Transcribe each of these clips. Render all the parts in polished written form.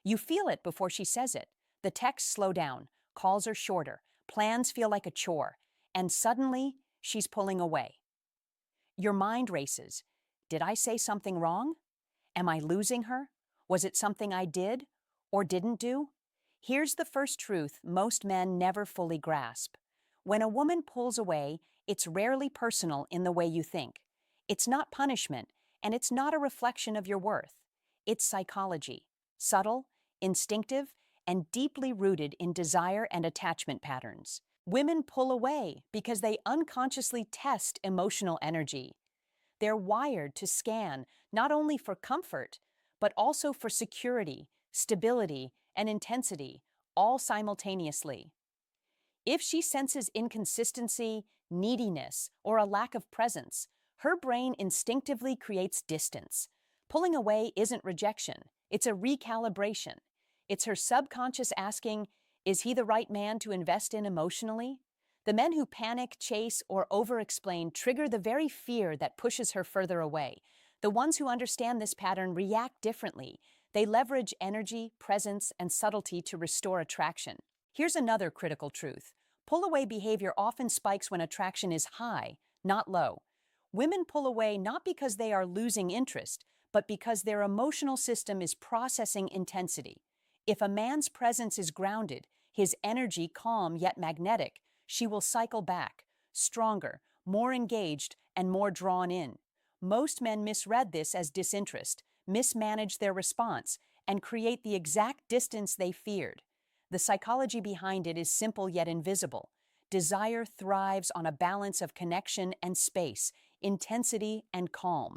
You feel it before she says it. The texts slow down, calls are shorter, plans feel like a chore, and suddenly she's pulling away. Your mind races. Did I say something wrong? Am I losing her? Was it something I did or didn't do? Here's the first truth most men never fully grasp. When a woman pulls away, it's rarely personal in the way you think. It's not punishment, and it's not a reflection of your worth. It's psychology, subtle, instinctive, and deeply rooted in desire and attachment patterns. Women pull away because they unconsciously test emotional energy. They're wired to scan not only for comfort, but also for security, stability, and intensity, all simultaneously. If she senses inconsistency, neediness, or a lack of presence, her brain instinctively creates distance. Pulling away isn't rejection, it's a recalibration. It's her subconscious asking, is he the right man to invest in emotionally? The men who panic, chase, or over-explain trigger the very fear that pushes her further away. The ones who understand this pattern react differently. They leverage energy, presence, and subtlety to restore attraction. Here's another critical truth. Pull-away behavior often spikes when attraction is high, not low. Women pull away not because they are losing interest, but because their emotional system is processing intensity. If a man's presence is grounded, his energy calm yet magnetic, she will cycle back, stronger, more engaged, and more drawn in. Most men misread this as disinterest, mismanage their response, and create the exact distance they feared. The psychology behind it is simple yet invisible. Desire thrives on a balance of connection and space, intensity and calm.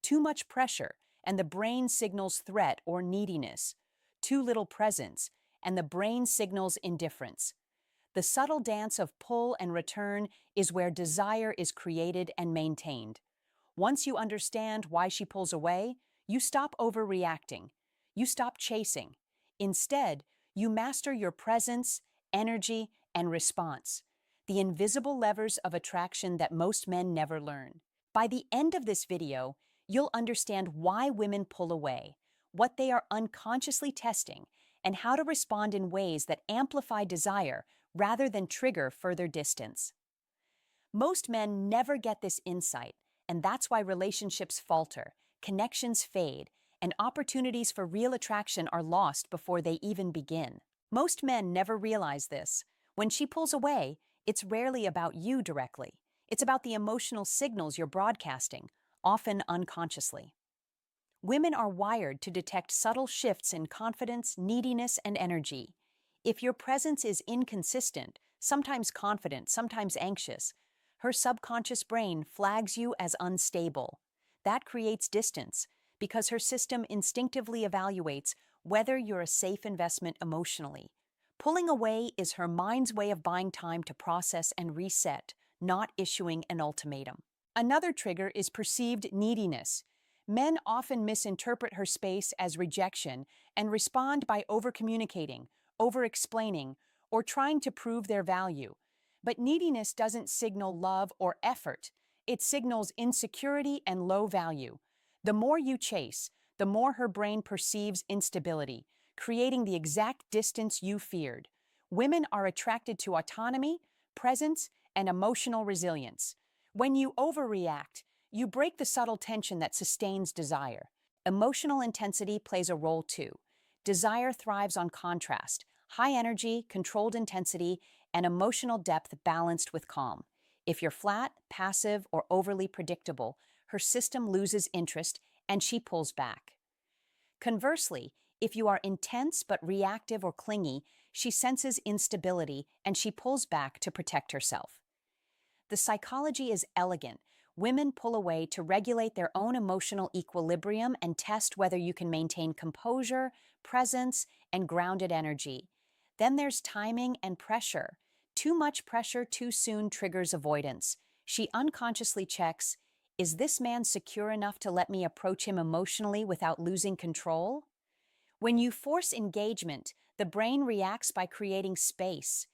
Too much pressure, and the brain signals threat or neediness. Too little presence, and the brain signals indifference. The subtle dance of pull and return is where desire is created and maintained. Once you understand why she pulls away, you stop overreacting. You stop chasing. Instead, you master your presence, energy, and response, the invisible levers of attraction that most men never learn. By the end of this video, you'll understand why women pull away, what they are unconsciously testing, and how to respond in ways that amplify desire rather than trigger further distance. Most men never get this insight, and that's why relationships falter, connections fade, and opportunities for real attraction are lost before they even begin. Most men never realize this. When she pulls away, it's rarely about you directly. It's about the emotional signals you're broadcasting, often unconsciously. Women are wired to detect subtle shifts in confidence, neediness, and energy. If your presence is inconsistent, sometimes confident, sometimes anxious, her subconscious brain flags you as unstable. That creates distance because her system instinctively evaluates whether you're a safe investment emotionally. Pulling away is her mind's way of buying time to process and reset, not issuing an ultimatum. Another trigger is perceived neediness. Men often misinterpret her space as rejection and respond by overcommunicating, over-explaining, or trying to prove their value. But neediness doesn't signal love or effort. It signals insecurity and low value. The more you chase, the more her brain perceives instability, creating the exact distance you feared. Women are attracted to autonomy, presence, and emotional resilience. When you overreact, you break the subtle tension that sustains desire. Emotional intensity plays a role too. Desire thrives on contrast, high energy, controlled intensity, and emotional depth balanced with calm. If you're flat, passive, or overly predictable, her system loses interest and she pulls back. Conversely, if you are intense but reactive or clingy, she senses instability and she pulls back to protect herself. The psychology is elegant. Women pull away to regulate their own emotional equilibrium and test whether you can maintain composure, presence, and grounded energy. Then there's timing and pressure. Too much pressure too soon triggers avoidance. She unconsciously checks, is this man secure enough to let me approach him emotionally without losing control? When you force engagement, the brain reacts by creating space.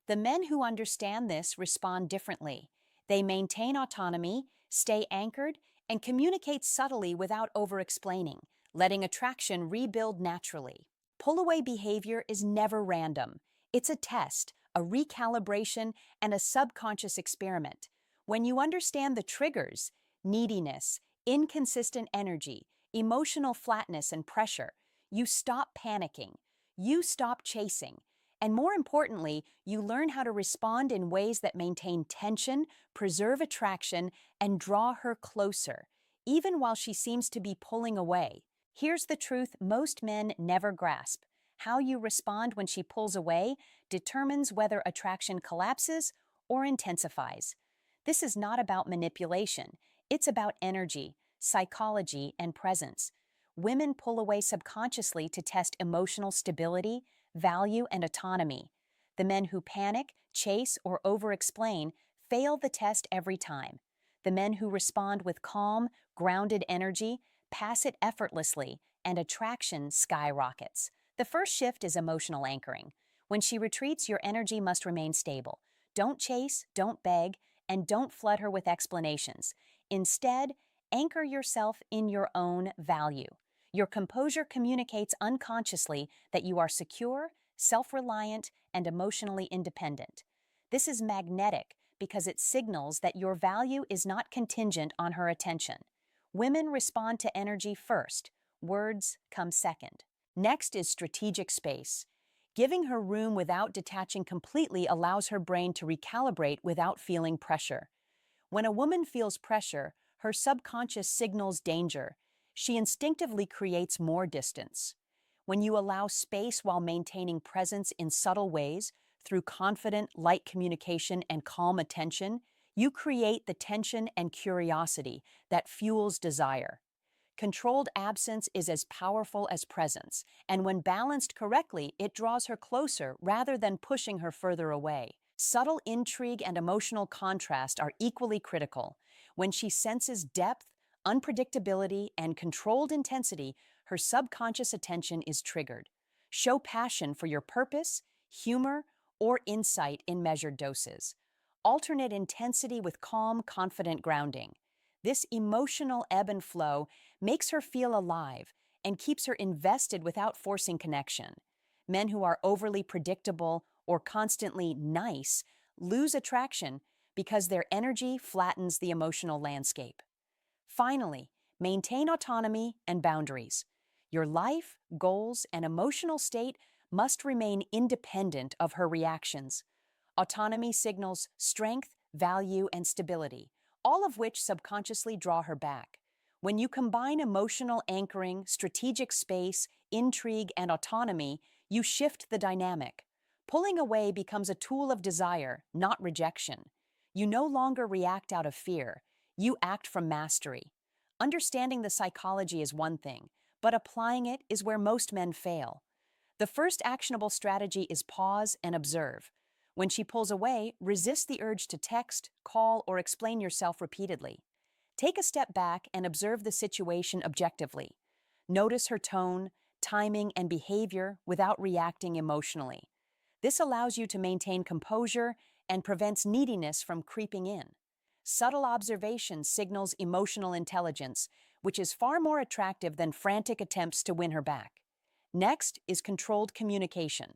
The men who understand this respond differently. They maintain autonomy, stay anchored, and communicate subtly without over-explaining, letting attraction rebuild naturally. Pull-away behavior is never random. It's a test, a recalibration, and a subconscious experiment. When you understand the triggers, neediness, inconsistent energy, emotional flatness, and pressure, you stop panicking, you stop chasing, and more importantly, you learn how to respond in ways that maintain tension, preserve attraction, and draw her closer, even while she seems to be pulling away. Here's the truth most men never grasp. How you respond when she pulls away determines whether attraction collapses or intensifies. This is not about manipulation. It's about energy, psychology, and presence. Women pull away subconsciously to test emotional stability, value, and autonomy. The men who panic, chase, or over-explain fail the test every time. The men who respond with calm, grounded energy pass it effortlessly, and attraction skyrockets. The first shift is emotional anchoring. When she retreats, your energy must remain stable. Don't chase, don't beg, and don't flood her with explanations. Instead, anchor yourself in your own value. Your composure communicates unconsciously that you are secure, self-reliant, and emotionally independent. This is magnetic because it signals that your value is not contingent on her attention. Women respond to energy first, words come second. Next is strategic space. Giving her room without detaching completely allows her brain to recalibrate without feeling pressure. When a woman feels pressure, her subconscious signals danger. She instinctively creates more distance. When you allow space while maintaining presence in subtle ways, through confident, light communication and calm attention, you create the tension and curiosity that fuels desire. Controlled absence is as powerful as presence, and when balanced correctly, it draws her closer rather than pushing her further away. Subtle intrigue and emotional contrast are equally critical. When she senses depth, unpredictability, and controlled intensity, her subconscious attention is triggered. Show passion for your purpose, humor, or insight in measured doses. Alternate intensity with calm, confident grounding. This emotional ebb and flow makes her feel alive and keeps her invested without forcing connection. Men who are overly predictable or constantly nice lose attraction because their energy flattens the emotional landscape. Finally, maintain autonomy and boundaries. Your life, goals, and emotional state must remain independent of her reactions. Autonomy signals strength, value, and stability, all of which subconsciously draw her back. When you combine emotional anchoring, strategic space, intrigue, and autonomy, you shift the dynamic. Pulling away becomes a tool of desire, not rejection. You no longer react out of fear. You act from mastery. Understanding the psychology is one thing, but applying it is where most men fail. The first actionable strategy is pause and observe. When she pulls away, resist the urge to text, call, or explain yourself repeatedly. Take a step back and observe the situation objectively. Notice her tone, timing, and behavior without reacting emotionally. This allows you to maintain composure and prevents neediness from creeping in. Subtle observation signals emotional intelligence, which is far more attractive than frantic attempts to win her back. Next is controlled communication.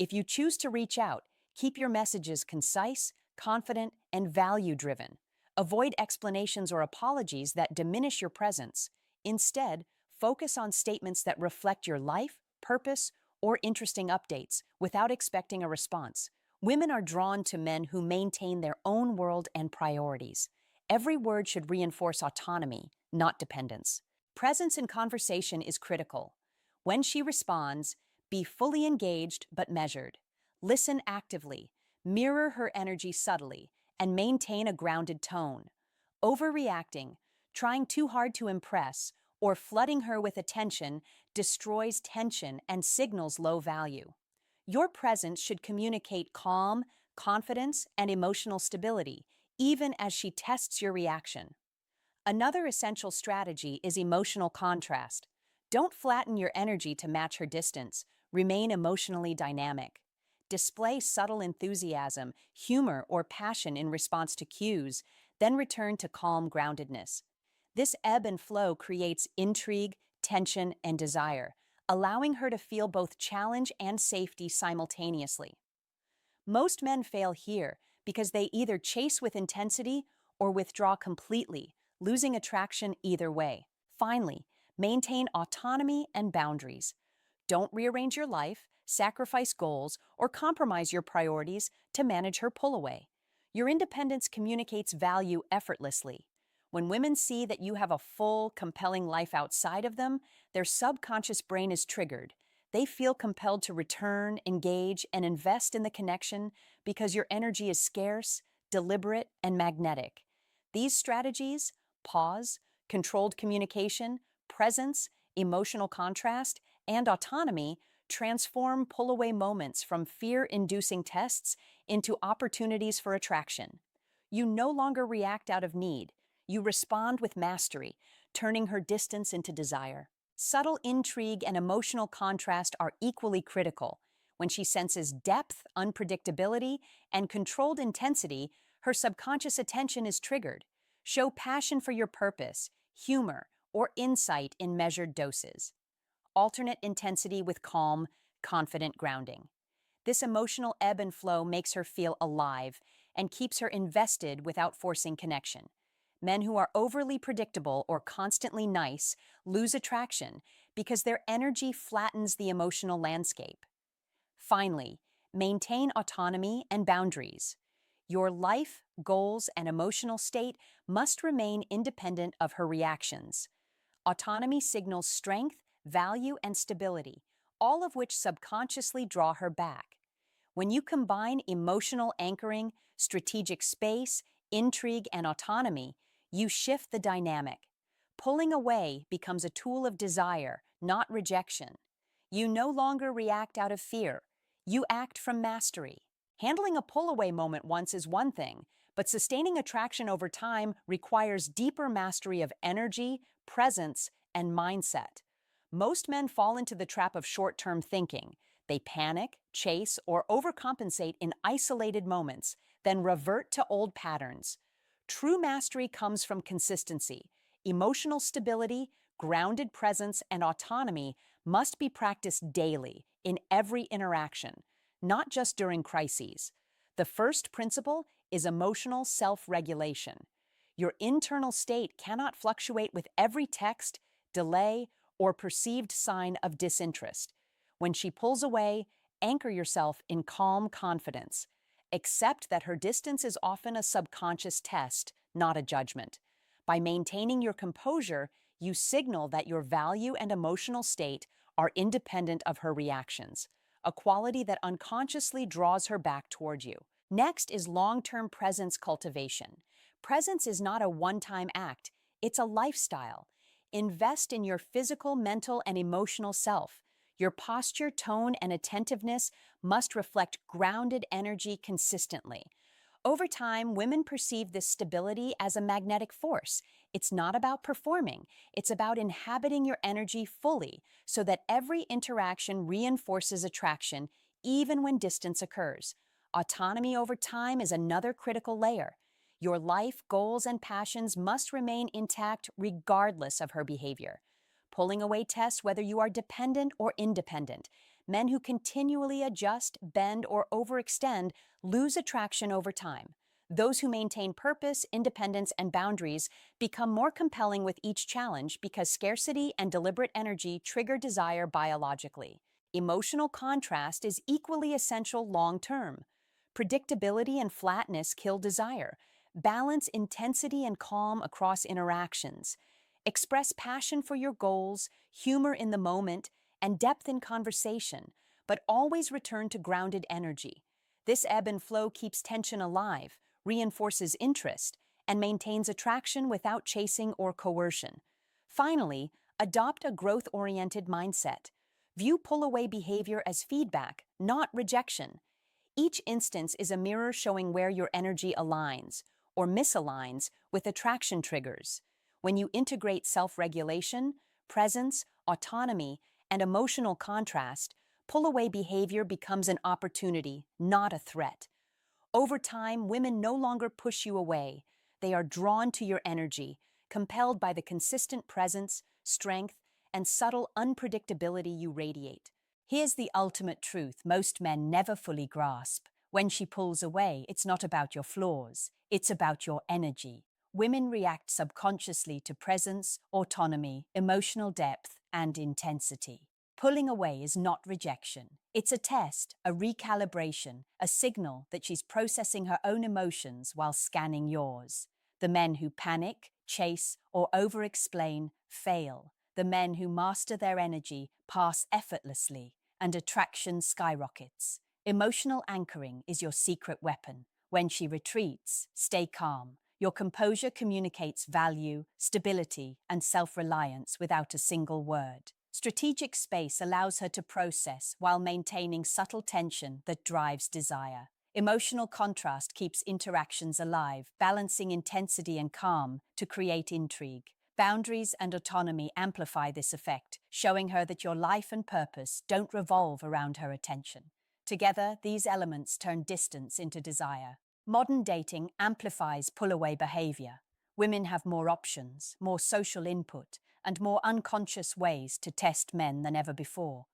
If you choose to reach out, keep your messages concise, confident, and value-driven. Avoid explanations or apologies that diminish your presence. Instead, focus on statements that reflect your life, purpose, or interesting updates without expecting a response. Women are drawn to men who maintain their own world and priorities. Every word should reinforce autonomy, not dependence. Presence in conversation is critical. When she responds, be fully engaged but measured. Listen actively, mirror her energy subtly, and maintain a grounded tone. Overreacting, trying too hard to impress, or flooding her with attention destroys tension and signals low value. Your presence should communicate calm, confidence, and emotional stability, even as she tests your reaction. Another essential strategy is emotional contrast. Don't flatten your energy to match her distance. Remain emotionally dynamic. Display subtle enthusiasm, humor, or passion in response to cues, then return to calm groundedness. This ebb and flow creates intrigue, tension, and desire, allowing her to feel both challenge and safety simultaneously. Most men fail here because they either chase with intensity or withdraw completely, losing attraction either way. Finally, maintain autonomy and boundaries. Don't rearrange your life, sacrifice goals, or compromise your priorities to manage her pull away. Your independence communicates value effortlessly. When women see that you have a full, compelling life outside of them, their subconscious brain is triggered. They feel compelled to return, engage, and invest in the connection because your energy is scarce, deliberate, and magnetic. These strategies, pause, controlled communication, presence, emotional contrast, and autonomy, transform pull away moments from fear inducing tests into opportunities for attraction. You no longer react out of need, you respond with mastery, turning her distance into desire. Subtle intrigue and emotional contrast are equally critical. When she senses depth, unpredictability, and controlled intensity, her subconscious attention is triggered. Show passion for your purpose, humor, or insight in measured doses. Alternate intensity with calm, confident grounding. This emotional ebb and flow makes her feel alive and keeps her invested without forcing connection. Men who are overly predictable or constantly nice lose attraction because their energy flattens the emotional landscape. Finally, maintain autonomy and boundaries. Your life, goals, and emotional state must remain independent of her reactions. Autonomy signals strength, value, and stability, all of which subconsciously draw her back. When you combine emotional anchoring, strategic space, intrigue, and autonomy, you shift the dynamic. Pulling away becomes a tool of desire, not rejection. You no longer react out of fear. You act from mastery. Handling a pull away moment once is one thing, but sustaining attraction over time requires deeper mastery of energy, presence, and mindset. Most men fall into the trap of short term thinking. They panic, chase, or overcompensate in isolated moments, then revert to old patterns. True mastery comes from consistency. Emotional stability, grounded presence, and autonomy must be practiced daily in every interaction, not just during crises. The first principle is emotional self-regulation. Your internal state cannot fluctuate with every text, delay, or perceived sign of disinterest. When she pulls away, anchor yourself in calm confidence. Accept that her distance is often a subconscious test, not a judgment. By maintaining your composure, you signal that your value and emotional state are independent of her reactions, a quality that unconsciously draws her back toward you. Next is long-term presence cultivation. Presence is not a one-time act, it's a lifestyle. Invest in your physical, mental, and emotional self. Your posture, tone, and attentiveness must reflect grounded energy consistently. Over time, women perceive this stability as a magnetic force. It's not about performing, it's about inhabiting your energy fully so that every interaction reinforces attraction even when distance occurs. Autonomy over time is another critical layer. Your life, goals, and passions must remain intact regardless of her behavior. Pulling away tests whether you are dependent or independent. Men who continually adjust, bend, or overextend lose attraction over time. Those who maintain purpose, independence, and boundaries become more compelling with each challenge because scarcity and deliberate energy trigger desire biologically. Emotional contrast is equally essential long-term. Predictability and flatness kill desire. Balance intensity and calm across interactions. Express passion for your goals, humor in the moment, and depth in conversation, but always return to grounded energy. This ebb and flow keeps tension alive, reinforces interest, and maintains attraction without chasing or coercion. Finally, adopt a growth-oriented mindset. View pull-away behavior as feedback, not rejection. Each instance is a mirror showing where your energy aligns or misaligns with attraction triggers. When you integrate self-regulation, presence, autonomy, and emotional contrast, pull-away behavior becomes an opportunity, not a threat. Over time, women no longer push you away. They are drawn to your energy, compelled by the consistent presence, strength, and subtle unpredictability you radiate. Here's the ultimate truth most men never fully grasp. When she pulls away, it's not about your flaws, it's about your energy. Women react subconsciously to presence, autonomy, emotional depth, and intensity. Pulling away is not rejection. It's a test, a recalibration, a signal that she's processing her own emotions while scanning yours. The men who panic, chase, or over-explain fail. The men who master their energy pass effortlessly, and attraction skyrockets. Emotional anchoring is your secret weapon. When she retreats, stay calm. Your composure communicates value, stability, and self-reliance without a single word. Strategic space allows her to process while maintaining subtle tension that drives desire. Emotional contrast keeps interactions alive, balancing intensity and calm to create intrigue. Boundaries and autonomy amplify this effect, showing her that your life and purpose don't revolve around her attention. Together, these elements turn distance into desire. Modern dating amplifies pull-away behavior. Women have more options, more social input, and more unconscious ways to test men than ever before.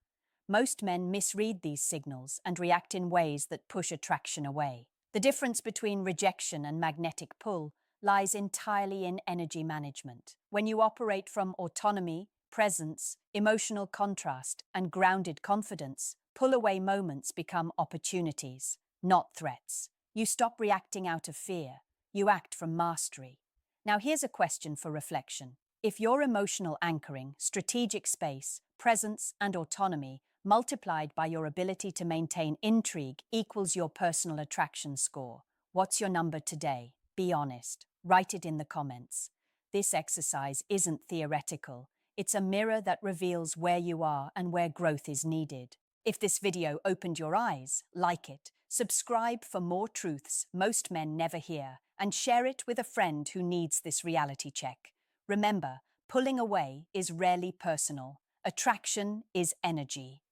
Most men misread these signals and react in ways that push attraction away. The difference between rejection and magnetic pull lies entirely in energy management. When you operate from autonomy, presence, emotional contrast, and grounded confidence, pull-away moments become opportunities, not threats. You stop reacting out of fear. You act from mastery. Now here's a question for reflection. If your emotional anchoring, strategic space, presence, and autonomy multiplied by your ability to maintain intrigue equals your personal attraction score, what's your number today? Be honest. Write it in the comments. This exercise isn't theoretical. It's a mirror that reveals where you are and where growth is needed. If this video opened your eyes, like it, subscribe for more truths most men never hear, and share it with a friend who needs this reality check. Remember, pulling away is rarely personal. Attraction is energy.